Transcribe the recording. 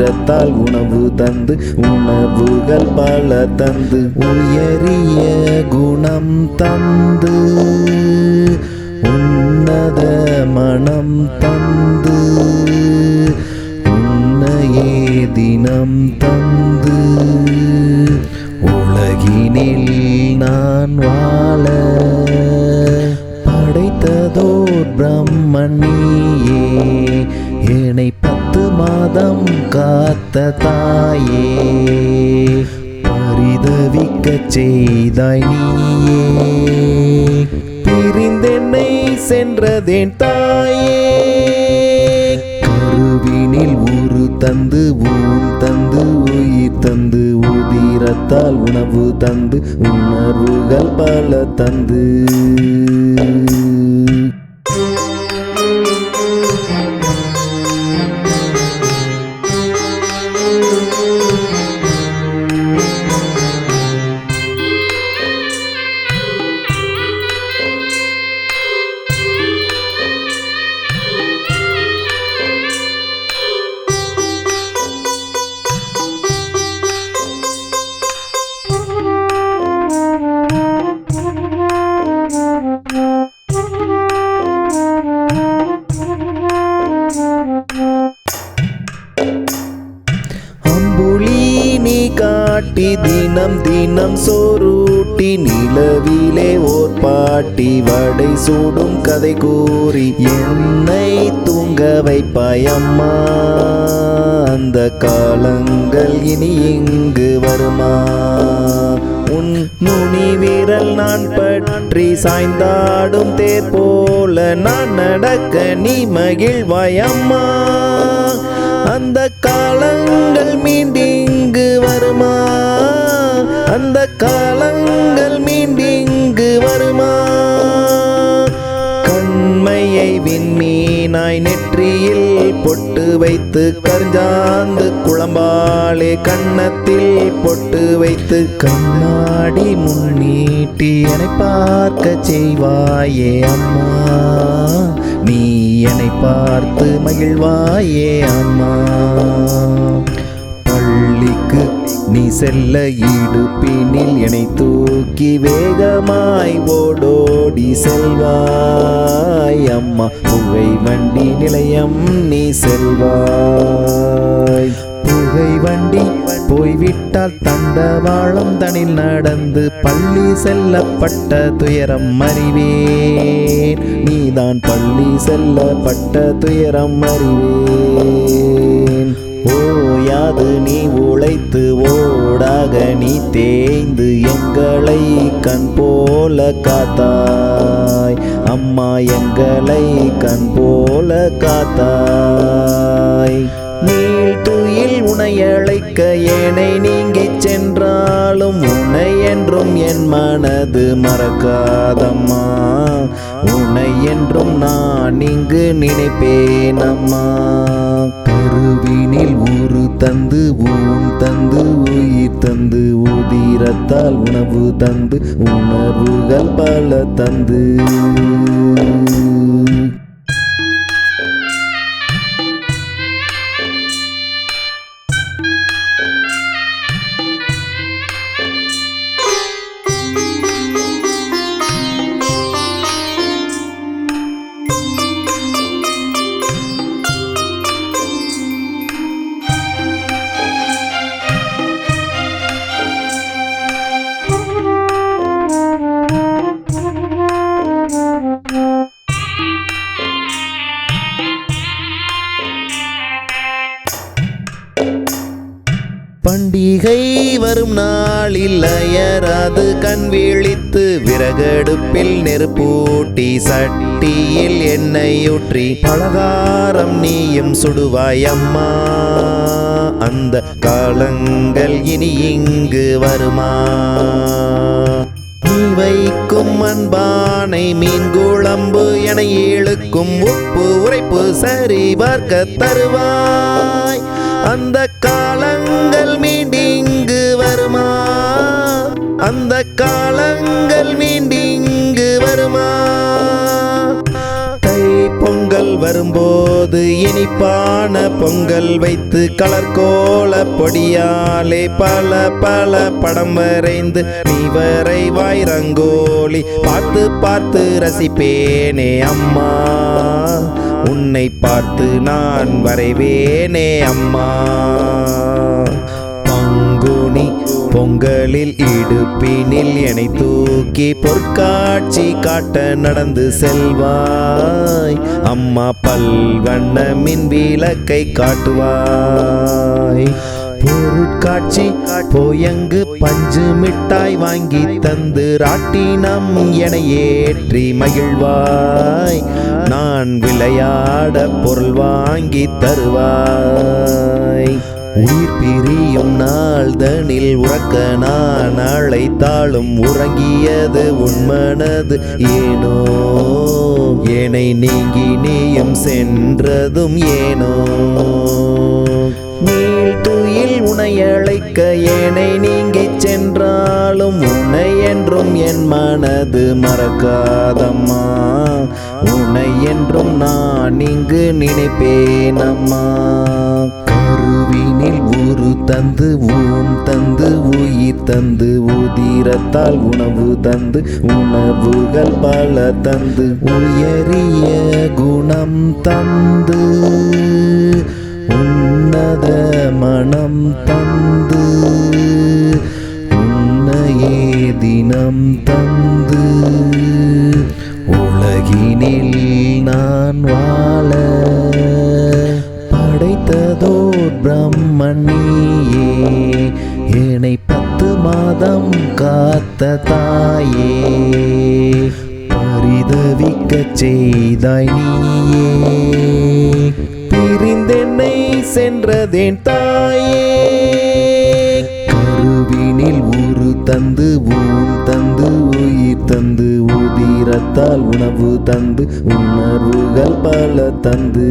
உதிரத்தால் உணவு தந்து உணர்வுகள் பல தந்து உயரிய குணம் தந்து உன்னத மனம் தந்து உன்னையே தினம் தந்து உலகினில் நான் வாழ படைத்ததோர் பிரம்மன் நீயே என்னை 10 மாதம் காத்த தாயே பரிதவிக்கச் செய்தாய் நீயே பிரிந்தென்னை சென்றதேன் தாயே கருவினில் உரு தந்து ஊன் தந்து உயிர் தந்து உதிரத்தால் உணவு தந்து உணர்வுகள் பல தந்து நீ காட்டி தினம் தினம் சோரூட்டி நிலவிலே ஓர் பாட்டி வடை சூடும் கதை கூறி என்னை தூங்க வைப்பாய் அம்மா அந்த காலங்கள் இனி இங்கு வருமா உன் நுனி விரல் நான் பற்றி சாய்ந்தாடும் தேர் போல நான் நடக்க நீ மகிழ்வாய் அம்மா அந்த காலங்கள் மீண்டிங்கு வருமா அந்த காலங்கள் மீண்டிங்கு வருமா கண்மையை விண்மீனாய் நெற்றியில் பொட்டு வைத்து கருஞ்சாந்து குளம்பாலே கன்னத்தில் பொட்டு வைத்து கண்ணாடி முன்னீட்டி என்னை பார்க்க செய்வாயே அம்மா நீ என்னை பார்த்து மகிழ்வாயே அம்மா பள்ளிக்கு நீ செல்ல இடுப்பினில் என்னை தூக்கி வேகமாய் ஓடோடி செல்வாய் அம்மா புகை வண்டி நிலையம் நீ செல்வாய் புகை வண்டி போய்விட்டால் தண்டவாளம் தனில் நடந்து பள்ளி செல்லப்பட்ட துயரம் அறிவேன் நீதான் பள்ளி செல்லப்பட்ட துயரம் அறிவேன் ஓயாது நீ உழைத்து ஓடாக நீ தேய்ந்து எங்களை கண் போல காத்தாய் அம்மா எங்களை கண் போல காத்தாய் நீள் துயில் உனை அழைக்க ஏனை நீங்கிச் சென்றாலும் உன்னை என்றும் என் மனது மறக்காதம்மா உன்னை என்றும் நான் இங்கு நினைப்பேன் அம்மா கருவினில் உரு தந்து ஊன் தந்து உயிர் தந்து உதிரத்தால் உணவு தந்து உணர்வுகள் பல தந்து பண்டிகை வரும் நாளில் அயராது கண் விழித்து விறகடுப்பில் நெருப்பூட்டி சட்டியில் எண்ணெய் ஊற்றி பலகாரம் நீயும் சுடுவாய் அம்மா அந்த காலங்கள் இனி இங்கு வருமா நீ வைக்கும் அன்பானை மீன் குழம்பு என இழுக்கும் உப்பு உரைப்பு சரி பார்க்க தருவாய் அந்த காலங்கள் மீண்டிங்கு வருமா அந்த காலங்கள் மீண்டிங்கு வருமா தை பொங்கல் வரும்போது இனிப்பான பொங்கல் வைத்து கலர்கோல பொடியாலே பல பல படம் வரைந்து நீ வரைவாய் ரங்கோலி பார்த்து பார்த்து ரசிப்பேனே அம்மா, உன்னை பார்த்து நான் வரைவேனே அம்மா. பங்குனி பொங்கலில் இடுப்பினில் என்னை தூக்கி பொற்காட்சி காட்ட நடந்து செல்வாய் அம்மா, பல்வண்ண மின் விளக்கை காட்டுவாய். பொருட்காட்சி போயங்கு பஞ்சு மிட்டாய் வாங்கி தந்து ராட்டினம் என ஏற்றி மகிழ்வாய், நான் விளையாட பொருள் வாங்கி தருவாய். உயிர் பிரியும் நாள் தனில் உறக்க நான் அழைத்தாலும் உறங்கியது உன்மனது ஏனோ, என்னை நீங்கி நீயும் சென்றதும் ஏனோ. நீள் துயில் உனை அழைக்க ஏனை நீங்கி சென்றாலும் உன்னை என்றும் என் மனது மறக்காதம்மா, உன்னை என்றும் நான் இங்கு நினைப்பேன் அம்மா. கருவினில் உரு தந்து ஊன் தந்து உயிர் தந்து உதிரத்தால் உணவு தந்து உணவுகள் பல தந்து உயரிய குணம் தந்து உன்னத மனம் தந்து உன்னையே தினம் தந்து உலகினில் நான் வாழ படைத்ததோர் பிரம்மன் நீயே, என்னை 10 மாதம் காத்த தாயே, பரிதவிக்கச் செய்தாய் நீயே, பிரிந்தென்னை சென்றதேன் தாயே. கருவினில் உரு தந்து ஊன் தந்து உயிர் தந்து உதிரத்தால் உணவு தந்து உணர்வுகள் பல தந்து